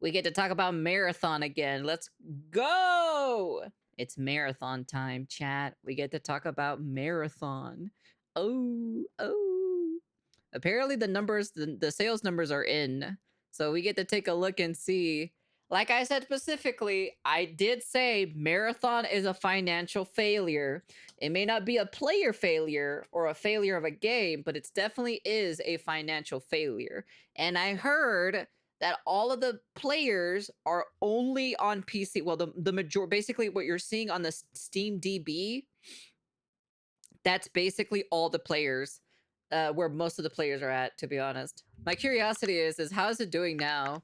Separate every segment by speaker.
Speaker 1: We get to talk about Marathon again. Let's go! It's marathon time, chat. We get to talk about Marathon. Oh. Apparently the sales numbers are in. So we get to take a look and see. Like I said specifically, I did say Marathon is a financial failure. It may not be a player failure or a failure of a game, but it definitely is a financial failure. And I heard that all of the players are only on PC. Well, the major basically what you're seeing on the Steam DB, that's basically all the players, where most of the players are at, to be honest. My curiosity is how is it doing now?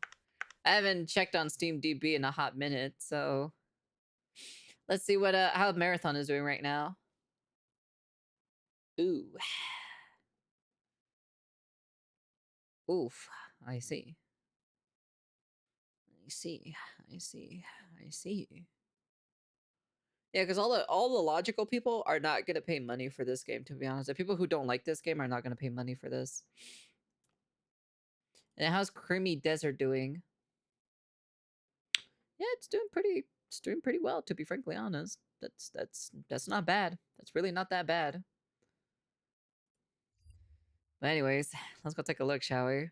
Speaker 1: I haven't checked on Steam DB in a hot minute, so let's see what how Marathon is doing right now. Ooh. Oof. I see. I see. I see. I see. Yeah, because all the logical people are not gonna pay money for this game, to be honest. The people who don't like this game are not gonna pay money for this. And how's Creamy Desert doing? Yeah, it's doing pretty well, to be frankly honest. That's not bad. That's really not that bad. But anyways, let's go take a look, shall we?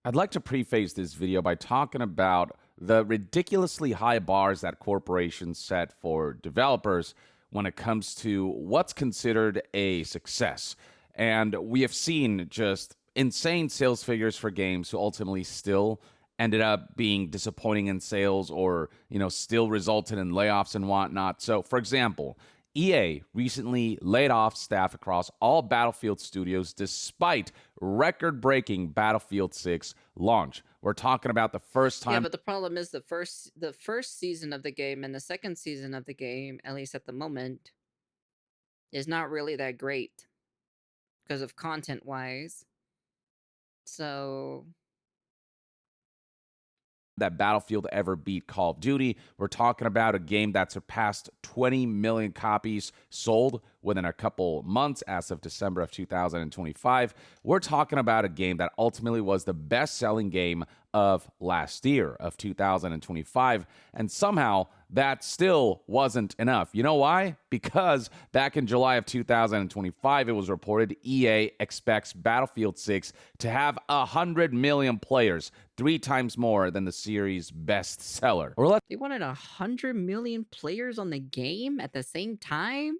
Speaker 2: I'd like to preface this video by talking about the ridiculously high bars that corporations set for developers when it comes to what's considered a success. And we have seen just insane sales figures for games who ultimately still ended up being disappointing in sales or, still resulted in layoffs and whatnot. So, for example, EA recently laid off staff across all Battlefield studios despite record-breaking Battlefield 6 launch. We're talking about the first time.
Speaker 1: Yeah, but the problem is the first season of the game and the second season of the game, at least at the moment, is not really that great because of content-wise. So
Speaker 2: that Battlefield ever beat Call of Duty. We're talking about a game that surpassed 20 million copies sold within a couple months as of December of 2025. We're talking about a game that ultimately was the best-selling game of last year, of 2025, and somehow that still wasn't enough. You know why? Because back in July of 2025, it was reported EA expects Battlefield 6 to have 100 million players, 3 times more than the series' bestseller.
Speaker 1: They wanted 100 million players on the game at the same time?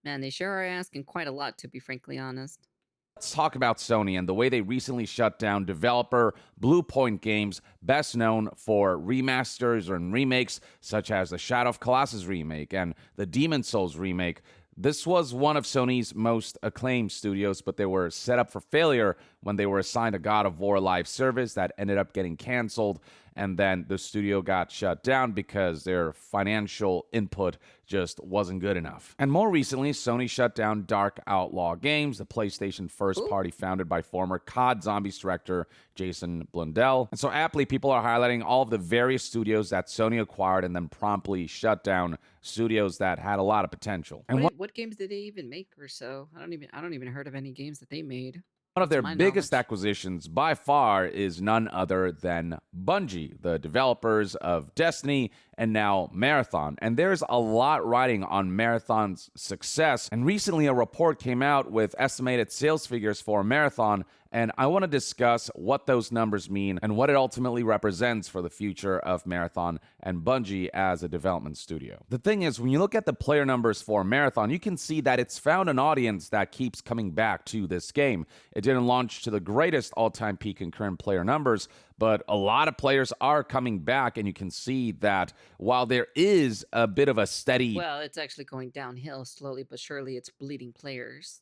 Speaker 1: Man, they sure are asking quite a lot, to be frankly honest.
Speaker 2: Let's talk about Sony and the way they recently shut down developer Bluepoint Games, best known for remasters and remakes such as the Shadow of Colossus remake and the Demon's Souls remake. This was one of Sony's most acclaimed studios, but they were set up for failure when they were assigned a God of War live service that ended up getting canceled, and then the studio got shut down because their financial input just wasn't good enough. And more recently, Sony shut down Dark Outlaw Games, the PlayStation first party founded by former COD Zombies director Jason Blundell. And so aptly, people are highlighting all of the various studios that Sony acquired and then promptly shut down studios that had a lot of potential. And
Speaker 1: what games did they even make or so? I don't even heard of any games that they made.
Speaker 2: one of their biggest acquisitions by far is none other than Bungie, the developers of Destiny and now Marathon. And there's a lot riding on Marathon's success. And recently a report came out with estimated sales figures for Marathon, and I want to discuss what those numbers mean and what it ultimately represents for the future of Marathon and Bungie as a development studio. The thing is, when you look at the player numbers for Marathon, you can see that it's found an audience that keeps coming back to this game. It didn't launch to the greatest all-time peak concurrent player numbers, but a lot of players are coming back, and you can see that while there is a bit of a steady
Speaker 1: Well, it's actually going downhill slowly but surely. It's bleeding players.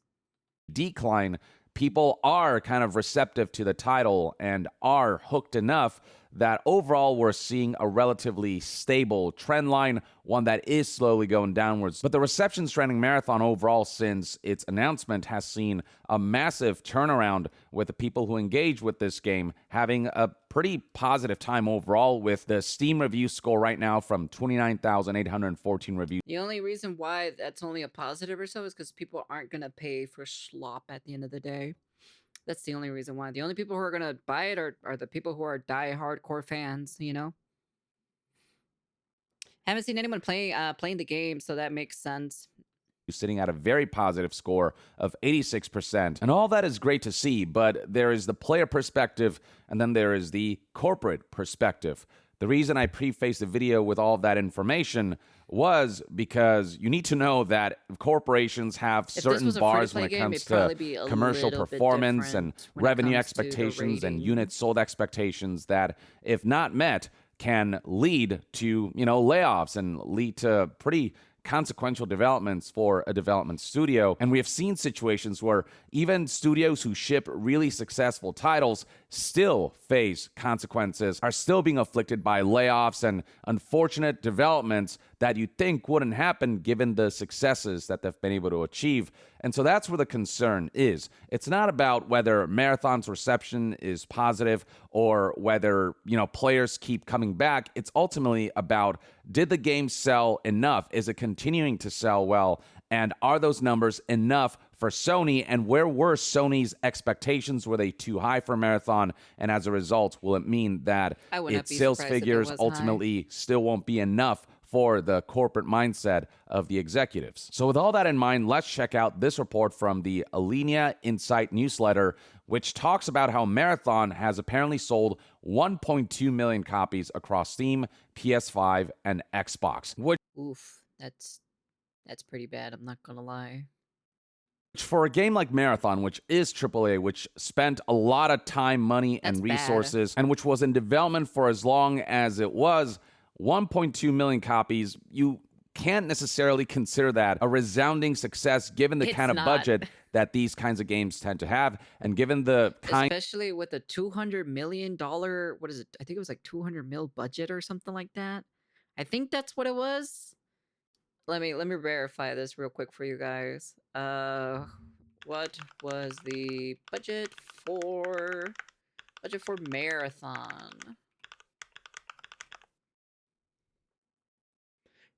Speaker 2: decline, people are kind of receptive to the title and are hooked enough that overall we're seeing a relatively stable trend line, one that is slowly going downwards. But the reception surrounding Marathon overall since its announcement has seen a massive turnaround, with the people who engage with this game having a pretty positive time overall, with the Steam review score right now from 29,814 reviews.
Speaker 1: The only reason why that's only a positive or so is because people aren't going to pay for slop at the end of the day. That's the only reason why. The only people who are gonna buy it are the people who are die hardcore fans, you know? Haven't seen anyone playing the game, so that makes sense.
Speaker 2: Sitting at a very positive score of 86%. And all that is great to see, but there is the player perspective and then there is the corporate perspective. The reason I prefaced the video with all of that information was because you need to know that corporations have
Speaker 1: If this
Speaker 2: certain
Speaker 1: was a free to
Speaker 2: bars when
Speaker 1: play
Speaker 2: it
Speaker 1: game,
Speaker 2: comes
Speaker 1: it'd
Speaker 2: to
Speaker 1: probably be a
Speaker 2: commercial
Speaker 1: little bit
Speaker 2: performance and
Speaker 1: different when it
Speaker 2: revenue
Speaker 1: comes to the
Speaker 2: expectations and
Speaker 1: rating.
Speaker 2: units sold expectations that, if not met, can lead to, layoffs and lead to pretty consequential developments for a development studio. And we have seen situations where even studios who ship really successful titles still face consequences, are still being afflicted by layoffs and unfortunate developments that you'd think wouldn't happen given the successes that they've been able to achieve. And so that's where the concern is. It's not about whether Marathon's reception is positive or whether, players keep coming back. It's ultimately about, did the game sell enough? Is it continuing to sell well? And are those numbers enough for Sony? And where were Sony's expectations? Were they too high for Marathon? And as a result, will it mean that
Speaker 1: I would not
Speaker 2: its
Speaker 1: be
Speaker 2: sales
Speaker 1: surprised if it
Speaker 2: figures
Speaker 1: was high.
Speaker 2: ultimately still won't be enough for the corporate mindset of the executives? So with all that in mind, let's check out this report from the Alinea Insight newsletter, which talks about how Marathon has apparently sold 1.2 million copies across Steam, PS5, and Xbox, which
Speaker 1: Oof, that's pretty bad, I'm not gonna lie.
Speaker 2: for a game like Marathon, which is AAA, which spent a lot of time, money,
Speaker 1: That's
Speaker 2: and
Speaker 1: bad.
Speaker 2: resources, and which was in development for as long as it was, 1.2 million copies, you can't necessarily consider that a resounding success given the
Speaker 1: It's
Speaker 2: kind of
Speaker 1: not.
Speaker 2: budget that these kinds of games tend to have, and given the kind
Speaker 1: Especially with a $200 million, what is it? I think it was like 200 mil budget or something like that. I think that's what it was. Let me verify this real quick for you guys. What was the budget for Marathon?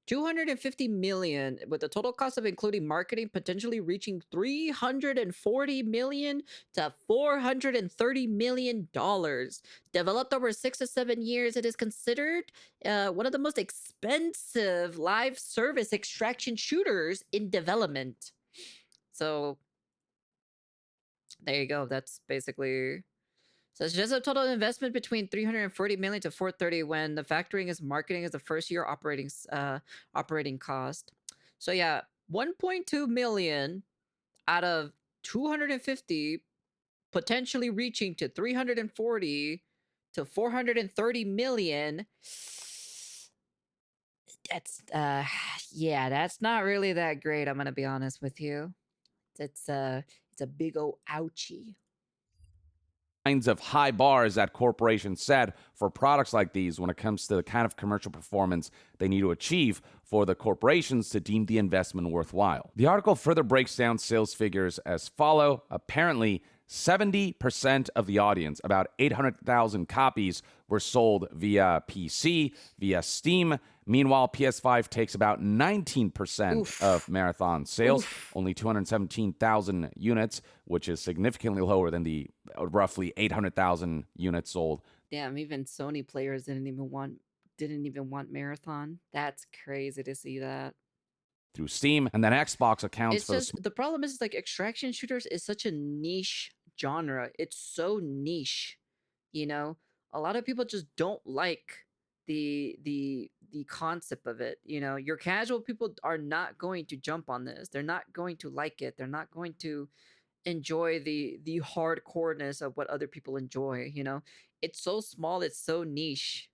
Speaker 1: 250 million, with the total cost of including marketing potentially reaching 340 million to 430 million dollars. Developed over 6 to 7 years, it is considered one of the most expensive live service extraction shooters in development. So there you go. That's basically, so it's just a total investment between 340 million to 430 when the factoring is marketing as the first year operating cost. So yeah, 1.2 million out of 250, potentially reaching to 340 to 430 million. That's yeah, that's not really that great, I'm going to be honest with you. It's a big ol' ouchie.
Speaker 2: kinds of high bars that corporations set for products like these when it comes to the kind of commercial performance they need to achieve for the corporations to deem the investment worthwhile. The article further breaks down sales figures as follow. Apparently, 70% of the audience, about 800,000 copies, were sold via PC, via Steam. Meanwhile, PS5 takes about 19% of Marathon sales, only 217,000 units, which is significantly lower than the roughly 800,000 units sold.
Speaker 1: Damn, even Sony players didn't even want Marathon. That's crazy to see that.
Speaker 2: Through Steam, and then Xbox accounts
Speaker 1: It's
Speaker 2: for
Speaker 1: just the problem is like extraction shooters is such a niche genre. It's so niche, you know. A lot of people just don't like the concept of it. You know, your casual people are not going to jump on this. They're not going to like it. They're not going to enjoy the hardcoreness of what other people enjoy. You know, it's so small. It's so niche.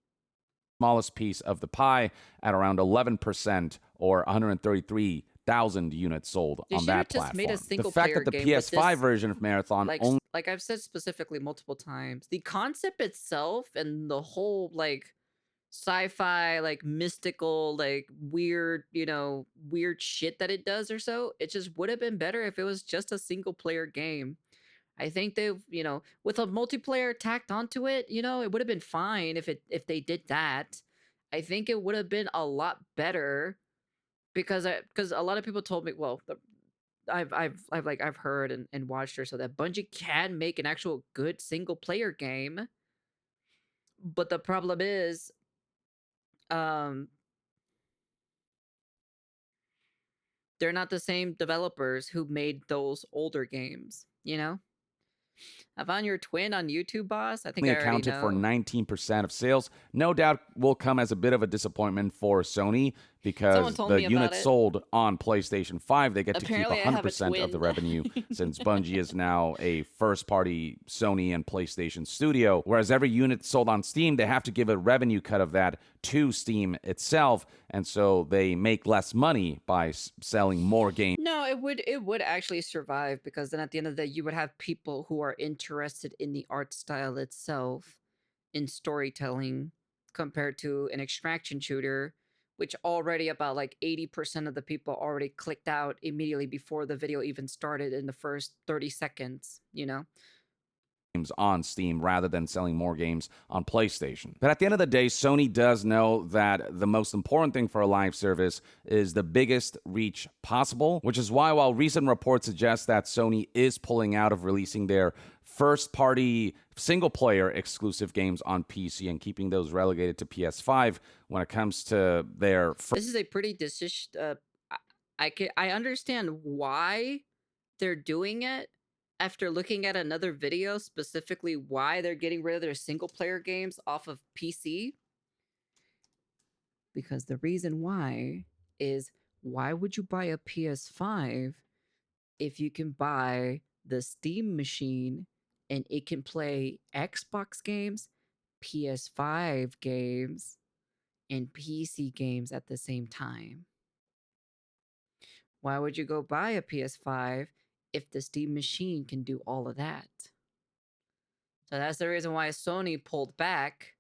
Speaker 2: smallest piece of the pie at around 11% or 133,000 units sold
Speaker 1: They
Speaker 2: on
Speaker 1: should have
Speaker 2: that
Speaker 1: just made a
Speaker 2: platform. The
Speaker 1: single
Speaker 2: fact
Speaker 1: player
Speaker 2: that the
Speaker 1: game with
Speaker 2: PS5
Speaker 1: this,
Speaker 2: version of Marathon only
Speaker 1: like I've said specifically multiple times, the concept itself and the whole like sci-fi, like mystical, like weird, weird shit that it does or so, it just would have been better if it was just a single player game. I think they've, with a multiplayer tacked onto it, it would have been fine if they did that. I think it would have been a lot better because a lot of people told me, well, I've heard and watched or so that Bungie can make an actual good single player game, but the problem is, um, they're not the same developers who made those older games. You know, I found your twin on YouTube, boss. I think
Speaker 2: only
Speaker 1: I already
Speaker 2: accounted for
Speaker 1: know.
Speaker 2: 19% of sales. No doubt will come as a bit of a disappointment for Sony
Speaker 1: Someone
Speaker 2: because
Speaker 1: told
Speaker 2: the
Speaker 1: me about
Speaker 2: units
Speaker 1: it.
Speaker 2: sold on PlayStation 5, they get to keep
Speaker 1: Apparently, I have a
Speaker 2: 100% of the
Speaker 1: twin.
Speaker 2: revenue since Bungie is now a first-party Sony and PlayStation studio. Whereas every unit sold on Steam, they have to give a revenue cut of that to Steam itself, and so they make less money by selling more games.
Speaker 1: No, it would actually survive, because then at the end of the day, you would have people who are interested in the art style itself, in storytelling, compared to an extraction shooter, which already about like 80% of the people already clicked out immediately before the video even started in the first 30 seconds, you know?
Speaker 2: On Steam rather than selling more games on PlayStation. But at the end of the day, Sony does know that the most important thing for a live service is the biggest reach possible, which is why, while recent reports suggest that Sony is pulling out of releasing their first-party single-player exclusive games on PC and keeping those relegated to PS5 when it comes to their
Speaker 1: This is a pretty decision. I understand why they're doing it after looking at another video, specifically why they're getting rid of their single player games off of PC. Because the reason why is, why would you buy a PS5 if you can buy the Steam machine and it can play Xbox games, PS5 games, and PC games at the same time? Why would you go buy a PS5 if the Steam machine can do all of that? So that's the reason why Sony pulled back,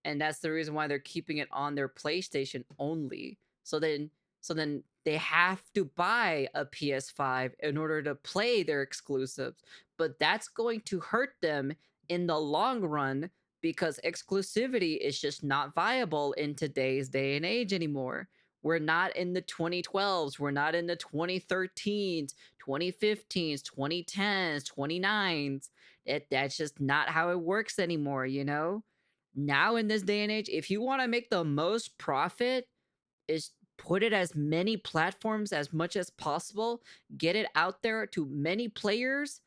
Speaker 1: and that's the reason why they're keeping it on their PlayStation only. So then they have to buy a PS5 in order to play their exclusives. But that's going to hurt them in the long run, because exclusivity is just not viable in today's day and age anymore. We're not in the 2012s, we're not in the 2013s, 2015s, 2010s, 29s. That's just not how it works anymore, you know? Now in this day and age, if you want to make the most profit, is put it as many platforms as much as possible, get it out there to many players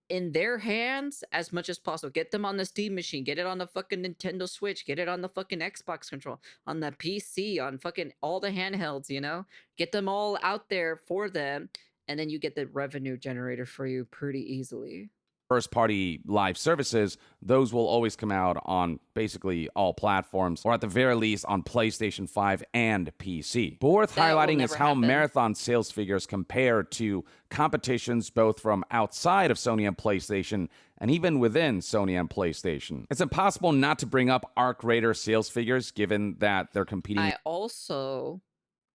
Speaker 1: in their hands as much as possible. Get them on the Steam machine, get it on the fucking Nintendo Switch, get it on the fucking Xbox control, on the PC, on fucking all the handhelds, you know? Get them all out there for them, and then you get the revenue generator for you pretty easily.
Speaker 2: first-party live services, those will always come out on basically all platforms, or at the very least on PlayStation 5 and PC. But worth
Speaker 1: That will
Speaker 2: highlighting is
Speaker 1: never
Speaker 2: how
Speaker 1: happen.
Speaker 2: Marathon sales figures compare to competitions both from outside of Sony and PlayStation and even within Sony and PlayStation. It's impossible not to bring up Arc Raider sales figures given that they're competing.
Speaker 1: I also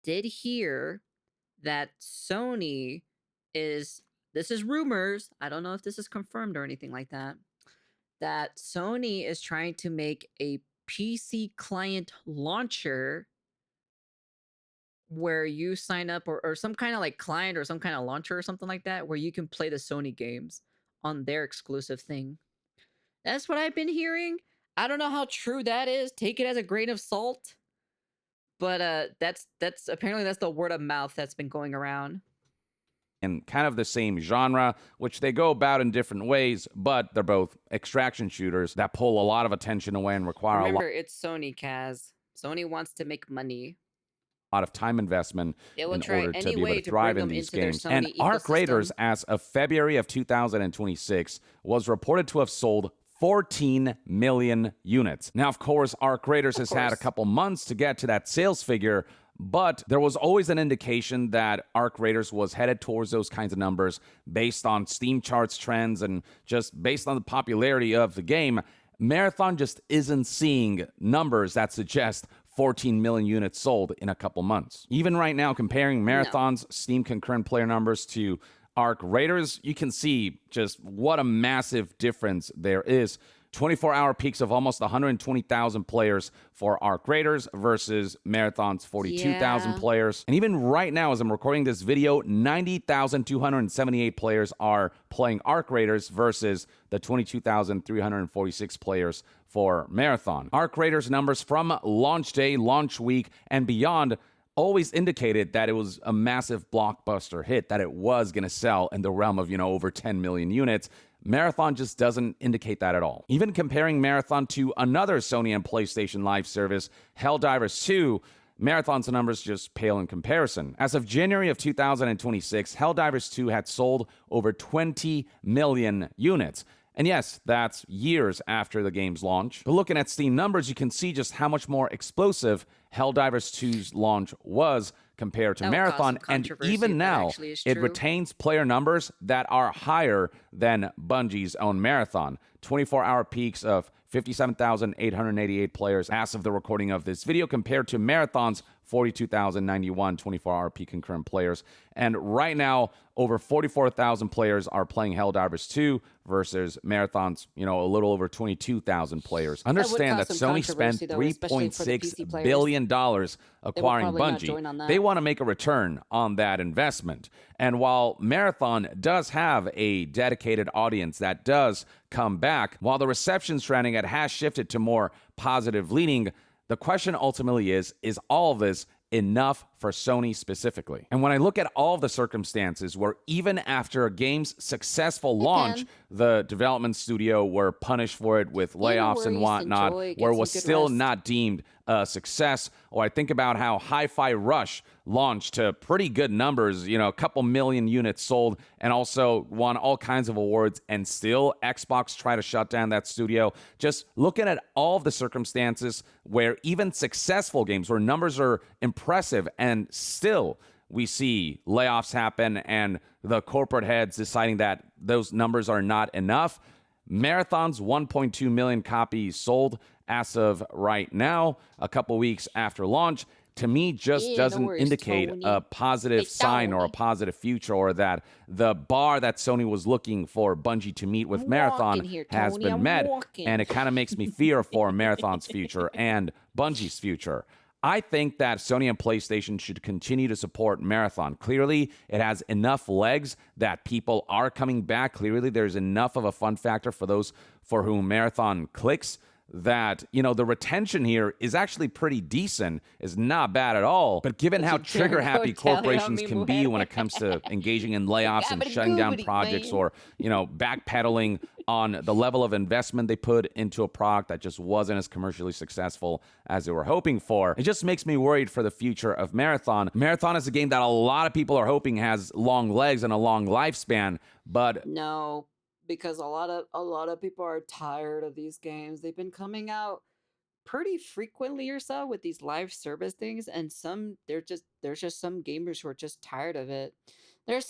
Speaker 1: did hear that Sony is, this is rumors, I don't know if this is confirmed or anything like that, that Sony is trying to make a PC client launcher where you sign up, or some kind of like client or some kind of launcher or something like that, where you can play the Sony games on their exclusive thing. That's what I've been hearing. I don't know how true that is. Take it as a grain of salt. But that's apparently that's the word of mouth that's been going around.
Speaker 2: in kind of the same genre, which they go about in different ways, but they're both extraction shooters that pull a lot of attention away and require a
Speaker 1: Remember, it's Sony, Kaz. Sony wants to make money.
Speaker 2: lot of time investment
Speaker 1: They will
Speaker 2: in
Speaker 1: try
Speaker 2: order to
Speaker 1: any
Speaker 2: be able
Speaker 1: way
Speaker 2: to
Speaker 1: to
Speaker 2: thrive
Speaker 1: bring
Speaker 2: in
Speaker 1: them
Speaker 2: these
Speaker 1: into their
Speaker 2: games. And
Speaker 1: Sony
Speaker 2: Arc Raiders,
Speaker 1: ecosystem.
Speaker 2: as of February of 2026, was reported to have sold 14 million units. Now, of course, Arc Raiders has had a couple months to get to that sales figure, but there was always an indication that Arc Raiders was headed towards those kinds of numbers based on Steam charts trends and just based on the popularity of the game. Marathon just isn't seeing numbers that suggest 14 million units sold in a couple months. Even right now, comparing Marathon's Steam concurrent player numbers to Arc Raiders, you can see just what a massive difference there is. 24-hour peaks of almost 120,000 players for Arc Raiders versus Marathon's 42,000
Speaker 1: Yeah.
Speaker 2: players. And even right now, as I'm recording this video, 90,278 players are playing Arc Raiders versus the 22,346 players for Marathon. Arc Raiders numbers from launch day, launch week, and beyond always indicated that it was a massive blockbuster hit, that it was going to sell in the realm of, over 10 million units. Marathon just doesn't indicate that at all. Even comparing Marathon to another Sony and PlayStation live service, Helldivers 2, Marathon's numbers just pale in comparison. As of January of 2026, Helldivers 2 had sold over 20 million units. And yes, that's years after the game's launch. But looking at Steam numbers, you can see just how much more explosive Helldivers 2's launch was compared to
Speaker 1: That would cause
Speaker 2: Marathon.
Speaker 1: some
Speaker 2: And
Speaker 1: controversy
Speaker 2: even
Speaker 1: if that
Speaker 2: now,
Speaker 1: actually is
Speaker 2: it
Speaker 1: true.
Speaker 2: retains player numbers that are higher than Bungie's own Marathon. 24-hour peaks of 57,888 players as of the recording of this video compared to Marathon's 42,091 24-hour peak concurrent players. And right now, over 44,000 players are playing Helldivers 2 versus Marathon's, a little over 22,000 players. Understand that
Speaker 1: cause some
Speaker 2: Sony spent
Speaker 1: controversy, though, especially for the PC
Speaker 2: $3.6
Speaker 1: players.
Speaker 2: billion acquiring
Speaker 1: probably not join
Speaker 2: Bungie.
Speaker 1: on that.
Speaker 2: They want to make a return on that investment. And while Marathon does have a dedicated audience that does come back, while the reception trending has shifted to more positive leaning, the question ultimately is all of this enough for Sony specifically? And when I look at all of the circumstances where even after a game's successful launch, the development studio were punished for it with layoffs and whatnot, where it was still not deemed a success, or I think about how Hi-Fi Rush launched to pretty good numbers, a couple million units sold, and also won all kinds of awards, and still Xbox tried to shut down that studio. Just looking at all of the circumstances where even successful games, where numbers are impressive, and still we see layoffs happen and the corporate heads deciding that those numbers are not enough. Marathon's 1.2 million copies sold as of right now, a couple weeks after launch, to me just doesn't indicate a positive sign or a positive future, or that the bar that Sony was looking for Bungie to meet with Marathon has been met. And it kind of makes me fear for Marathon's future and Bungie's future. I think that Sony and PlayStation should continue to support Marathon. Clearly, it has enough legs that people are coming back. Clearly, there's enough of a fun factor for those for whom Marathon clicks that, the retention here is actually pretty decent. It's not bad at all. But given how trigger-happy corporations can be when it comes to engaging in layoffs and shutting down projects, or, backpedaling on the level of investment they put into a product that just wasn't as commercially successful as they were hoping for, it just makes me worried for the future of Marathon. Marathon is a game that a lot of people are hoping has long legs and a long lifespan, but
Speaker 1: No, because a lot of people are tired of these games. They've been coming out pretty frequently or so with these live service things, and there's just some gamers who are just tired of it. There's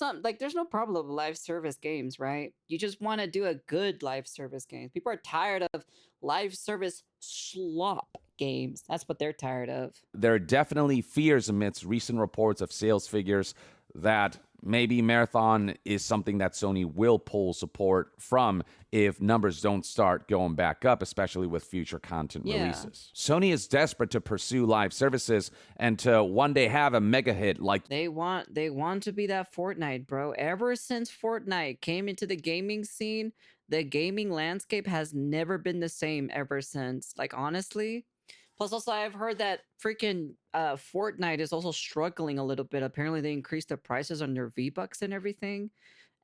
Speaker 1: no problem with live service games, right? You just want to do a good live service game. People are tired of live service slop games. That's what they're tired of.
Speaker 2: there are definitely fears amidst recent reports of sales figures that maybe Marathon is something that Sony will pull support from if numbers don't start going back up, especially with future content releases. Sony is desperate to pursue live services and to one day have a mega hit like
Speaker 1: They want to be that Fortnite, bro. Ever since Fortnite came into the gaming scene, the gaming landscape has never been the same ever since. Like, honestly. Plus, also, I've heard that freaking Fortnite is also struggling a little bit. Apparently, they increased the prices on their V-Bucks and everything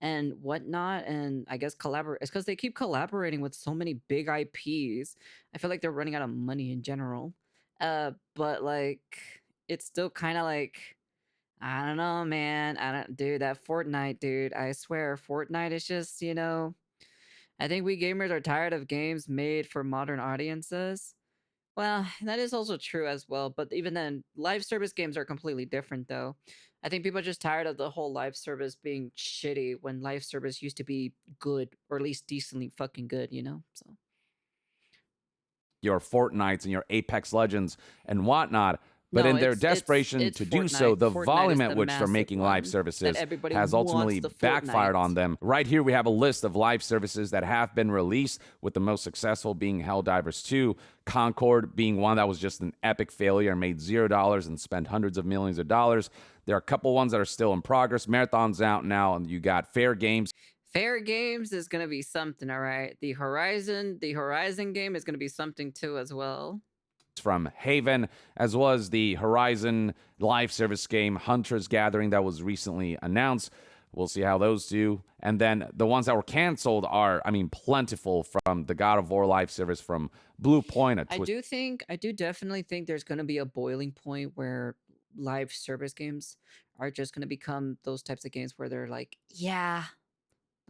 Speaker 1: and whatnot. And I guess it's because they keep collaborating with so many big IPs. I feel like they're running out of money in general. But like, it's still kind of like, I don't know, man. Dude, that Fortnite, dude. I swear, Fortnite is just, I think we gamers are tired of games made for modern audiences. Well, that is also true as well, but even then, live service games are completely different, though. I think people are just tired of the whole live service being shitty when live service used to be good, or at least decently fucking good, So.
Speaker 2: your Fortnites and your Apex Legends and whatnot. But
Speaker 1: No,
Speaker 2: in their
Speaker 1: it's
Speaker 2: desperation
Speaker 1: it's
Speaker 2: to do so,
Speaker 1: Fortnite.
Speaker 2: the
Speaker 1: Fortnite
Speaker 2: volume
Speaker 1: is
Speaker 2: at
Speaker 1: the
Speaker 2: which they're
Speaker 1: massive
Speaker 2: making live
Speaker 1: one that
Speaker 2: services
Speaker 1: everybody
Speaker 2: has
Speaker 1: wants
Speaker 2: ultimately
Speaker 1: the
Speaker 2: backfired on
Speaker 1: Fortnite.
Speaker 2: them. Right here, we have a list of live services that have been released, with the most successful being Helldivers 2, Concord being one that was just an epic failure and made $0 and spent hundreds of millions of dollars. There are a couple ones that are still in progress. Marathon's out now, and you got Fair Games.
Speaker 1: Fair Games is gonna be something, all right. The Horizon game is gonna be something too as well.
Speaker 2: From Haven, as well as the Horizon live service game Hunter's Gathering that was recently announced. We'll see how those do. And then the ones that were canceled are, I mean, plentiful, from the God of War live service from Blue Point, a twist.
Speaker 1: I do definitely think there's gonna be a boiling point where live service games are just gonna become those types of games where they're like, yeah,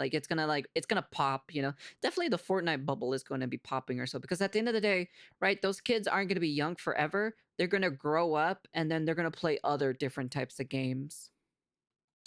Speaker 1: it's gonna pop, you know. Definitely the Fortnite bubble is going to be popping or so, because at the end of the day, right, those kids aren't gonna be young forever. They're gonna grow up and then they're gonna play other different types of games.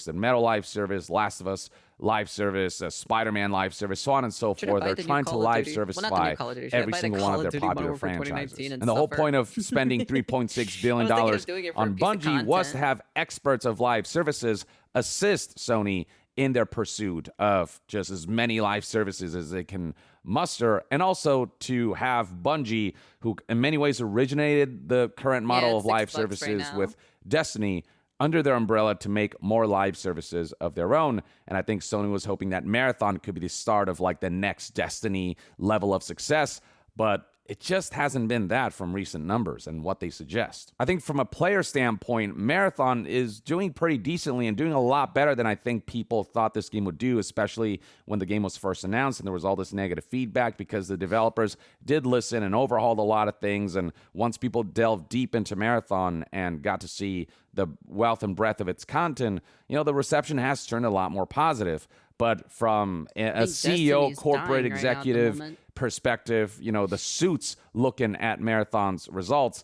Speaker 2: And Metal live service, Last of Us live service, Spider-Man live service, so on and so
Speaker 1: Should I
Speaker 2: forth.
Speaker 1: buy
Speaker 2: They're
Speaker 1: the new
Speaker 2: trying to
Speaker 1: Call of
Speaker 2: live
Speaker 1: Duty? Well, not the new
Speaker 2: servicefy
Speaker 1: Call of Duty. Should I
Speaker 2: every
Speaker 1: buy the
Speaker 2: single one
Speaker 1: Call
Speaker 2: of
Speaker 1: of
Speaker 2: their
Speaker 1: Duty Modern
Speaker 2: popular
Speaker 1: Warfare 2019
Speaker 2: franchises.
Speaker 1: and
Speaker 2: And the whole
Speaker 1: suffer?
Speaker 2: point of spending $3.6 billion
Speaker 1: I was thinking of doing it for a
Speaker 2: on
Speaker 1: piece of
Speaker 2: Bungie was to
Speaker 1: content.
Speaker 2: have experts of live services assist Sony in their pursuit of just as many live services as they can muster, and also to have Bungie, who in many ways originated the current
Speaker 1: Yeah,
Speaker 2: model
Speaker 1: it's
Speaker 2: of live
Speaker 1: $6 right
Speaker 2: services
Speaker 1: now.
Speaker 2: with Destiny, under their umbrella to make more live services of their own. And I think Sony was hoping that Marathon could be the start of like the next Destiny level of success, but it just hasn't been that from recent numbers and what they suggest. I think from a player standpoint, Marathon is doing pretty decently and doing a lot better than I think people thought this game would do, especially when the game was first announced and there was all this negative feedback, because the developers did listen and overhauled a lot of things. And once people delved deep into Marathon and got to see the wealth and breadth of its content, you know, the reception has turned a lot more positive. But from a
Speaker 1: Think
Speaker 2: CEO,
Speaker 1: Destiny's
Speaker 2: corporate
Speaker 1: dying right now at the
Speaker 2: executive
Speaker 1: moment.
Speaker 2: perspective, you know, the suits looking at Marathon's results,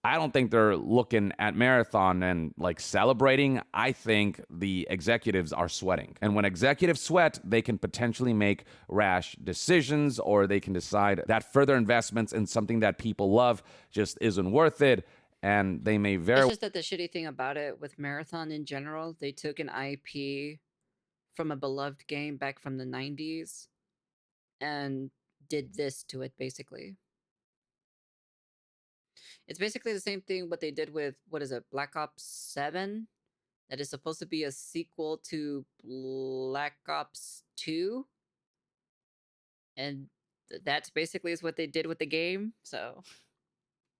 Speaker 2: I don't think they're looking at Marathon and like celebrating. I think the executives are sweating. And when executives sweat, they can potentially make rash decisions, or they can decide that further investments in something that people love just isn't worth it. And they may
Speaker 1: It's
Speaker 2: very
Speaker 1: just that the shitty thing about it with Marathon in general, they took an IP from a beloved game back from the 90s and did this to it, basically. It's basically the same thing what they did with, what is it, Black Ops 7? That is supposed to be a sequel to Black Ops 2. And that's basically is what they did with the game, so...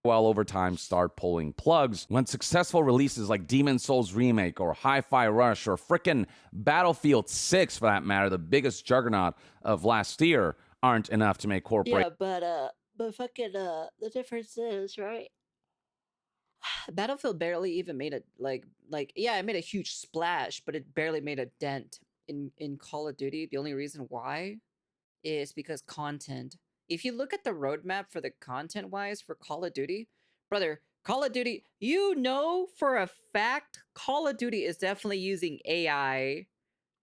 Speaker 2: well over time start pulling plugs when successful releases like Demon Souls Remake or Hi-Fi Rush or frickin' Battlefield 6, for that matter, the biggest juggernaut of last year, aren't enough to make corporations
Speaker 1: But fucking, the difference is, right? Battlefield barely even made a, yeah, it made a huge splash, but it barely made a dent in Call of Duty. The only reason why is because content. If you look at the roadmap for the content wise for Call of Duty, brother, Call of Duty, you know for a fact Call of Duty is definitely using AI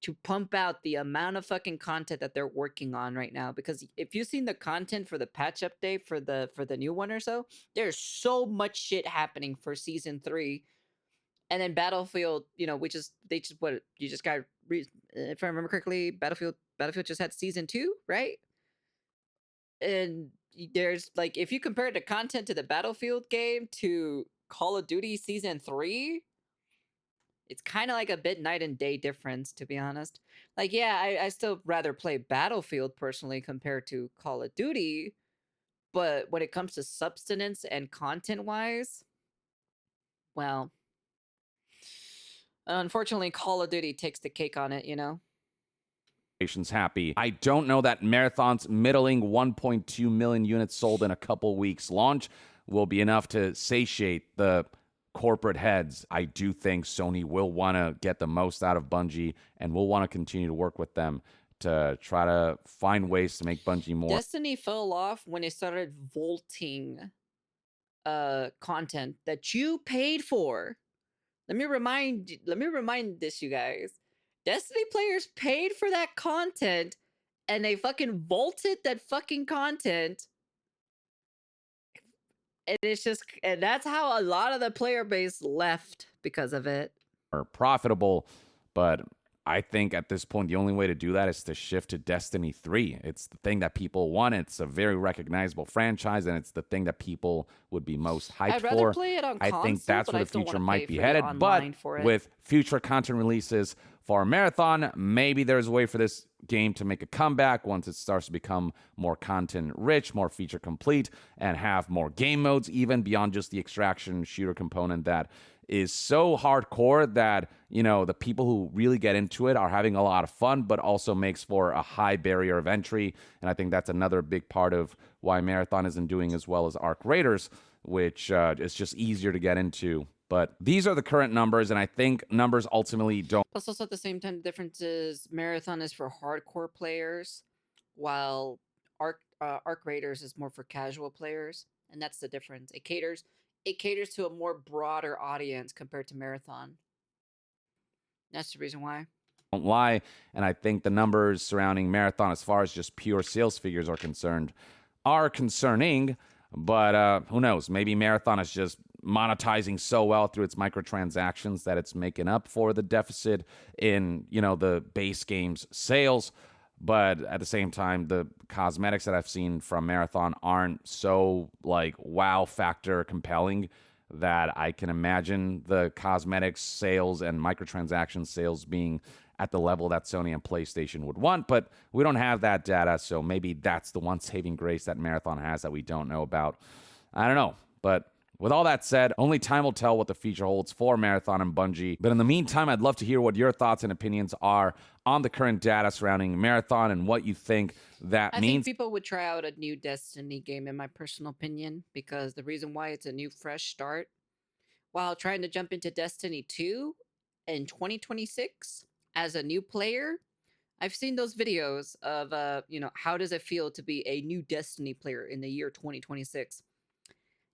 Speaker 1: to pump out the amount of fucking content that they're working on right now. Because if you've seen the content for the patch update for the new one or so, there's so much shit happening for season 3. And then Battlefield, you know, what you just got, if I remember correctly, Battlefield just had season 2, right? And there's like, if you compare the content to the Battlefield game to Call of Duty season 3, it's kind of like a bit night and day difference, to be honest. Like, yeah, I still rather play Battlefield personally compared to Call of Duty, but when it comes to substance and content wise, well, unfortunately, Call of Duty takes the cake on it, you know?
Speaker 2: happy. I don't know that Marathon's middling 1.2 million units sold in a couple weeks launch will be enough to satiate the corporate heads. I do think Sony will want to get the most out of Bungie and will want to continue to work with them to try to find ways to make Bungie more.
Speaker 1: Destiny fell off when it started vaulting content that you paid for. Let me remind this, you guys. Destiny players paid for that content and they fucking vaulted that fucking content and it's just, and that's how a lot of the player base left because of it.
Speaker 2: Or profitable. But I think at this point, the only way to do that is to shift to Destiny 3. It's the thing that people want. It's a very recognizable franchise, and it's the thing that people would be most hyped
Speaker 1: I'd rather
Speaker 2: for.
Speaker 1: play it on
Speaker 2: I think
Speaker 1: console,
Speaker 2: that's
Speaker 1: but
Speaker 2: where
Speaker 1: I
Speaker 2: the
Speaker 1: still want
Speaker 2: future
Speaker 1: to pay
Speaker 2: might be
Speaker 1: for the
Speaker 2: headed. But
Speaker 1: online for it.
Speaker 2: with future content releases for Marathon, maybe there's a way for this game to make a comeback once it starts to become more content rich, more feature complete, and have more game modes, even beyond just the extraction shooter component that is so hardcore that, you know, the people who really get into it are having a lot of fun, but also makes for a high barrier of entry. And I think that's another big part of why Marathon isn't doing as well as Arc Raiders, which is just easier to get into. But these are the current numbers, and I think numbers ultimately don't.
Speaker 1: Plus, also at the same time, the difference is Marathon is for hardcore players, while Arc Raiders is more for casual players, and that's the difference. It caters to a more broader audience compared to Marathon. That's the reason why.
Speaker 2: Don't lie. And I think the numbers surrounding Marathon, as far as just pure sales figures are concerned, are concerning. But who knows? Maybe Marathon is just monetizing so well through its microtransactions that it's making up for the deficit in, you know, the base game's sales. But at the same time, the cosmetics that I've seen from Marathon aren't so like wow factor compelling that I can imagine the cosmetics sales and microtransaction sales being at the level that Sony and PlayStation would want. But we don't have that data, so maybe that's the one saving grace that Marathon has that we don't know about. I don't know. But with all that said, only time will tell what the future holds for Marathon and Bungie. But in the meantime, I'd love to hear what your thoughts and opinions are on the current data surrounding Marathon and what you think that
Speaker 1: I
Speaker 2: means.
Speaker 1: think people would try out a new Destiny game, in my personal opinion, because the reason why it's a new, fresh start, while trying to jump into Destiny 2 in 2026 as a new player, I've seen those videos of, how does it feel to be a new Destiny player in the year 2026?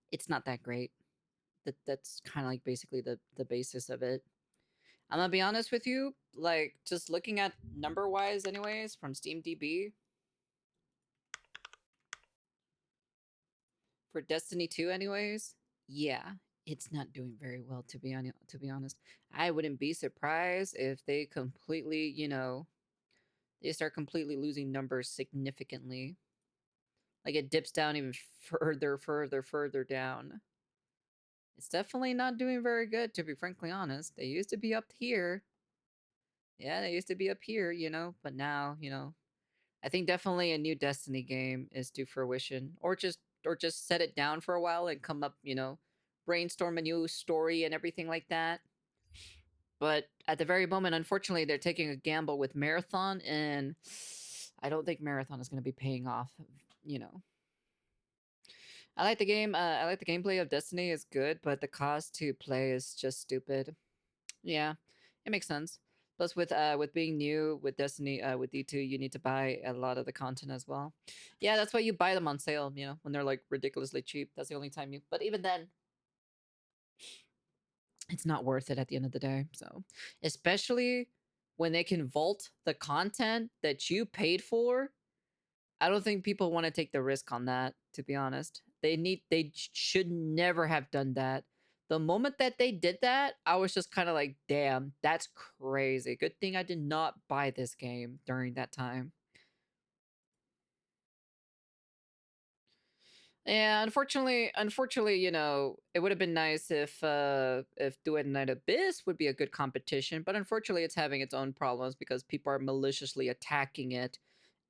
Speaker 1: It's not that great. That's kind of like basically the basis of it. I'm gonna be honest with you, like just looking at number wise, anyways, from SteamDB for Destiny 2, anyways. Yeah, it's not doing very well to be honest. I wouldn't be surprised if they completely, they start completely losing numbers significantly. Like it dips down even further down. It's definitely not doing very good, to be frankly honest. They used to be up here. Yeah, they used to be up here, but now, I think definitely a new Destiny game is due fruition. Or just set it down for a while and come up, brainstorm a new story and everything like that. But at the very moment, unfortunately, they're taking a gamble with Marathon, and I don't think Marathon is going to be paying off. You know, I like the game. I like the gameplay of Destiny is good, but the cost to play is just stupid. Yeah, it makes sense. Plus, with being new with Destiny, with D2, you need to buy a lot of the content as well. Yeah, that's why you buy them on sale. When they're like ridiculously cheap. That's the only time you. But even then, it's not worth it at the end of the day. So, especially when they can vault the content that you paid for, I don't think people want to take the risk on that, to be honest. They should never have done that. The moment that they did that, I was just kind of like, damn, that's crazy. Good thing I did not buy this game during that time. Yeah, unfortunately, it would have been nice if Duet and Night Abyss would be a good competition, but unfortunately it's having its own problems because people are maliciously attacking it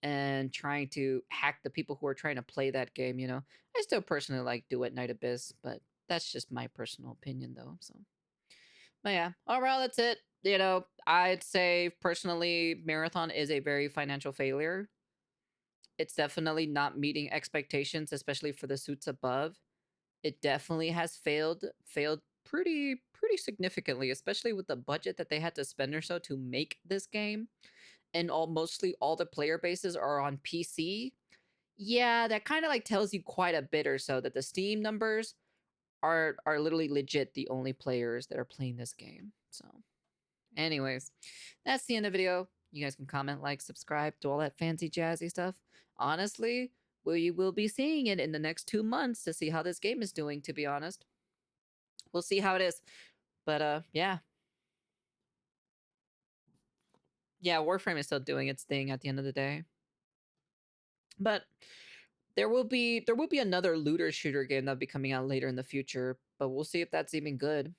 Speaker 1: and trying to hack the people who are trying to play that game, I still personally like Duet Night Abyss, but that's just my personal opinion though. So but yeah, overall that's it. I'd say personally Marathon is a very financial failure. It's definitely not meeting expectations, especially for the suits above. It definitely has failed pretty significantly, especially with the budget that they had to spend or so to make this game. And mostly all the player bases are on PC. Yeah, that kind of like tells you quite a bit or so that the Steam numbers are literally legit the only players that are playing this game. So, anyways, that's the end of the video. You guys can comment, like, subscribe, do all that fancy jazzy stuff. Honestly, we will be seeing it in the next 2 months to see how this game is doing, to be honest. We'll see how it is. But yeah. Yeah, Warframe is still doing its thing at the end of the day. But there will be another looter shooter game that'll be coming out later in the future, but we'll see if that's even good.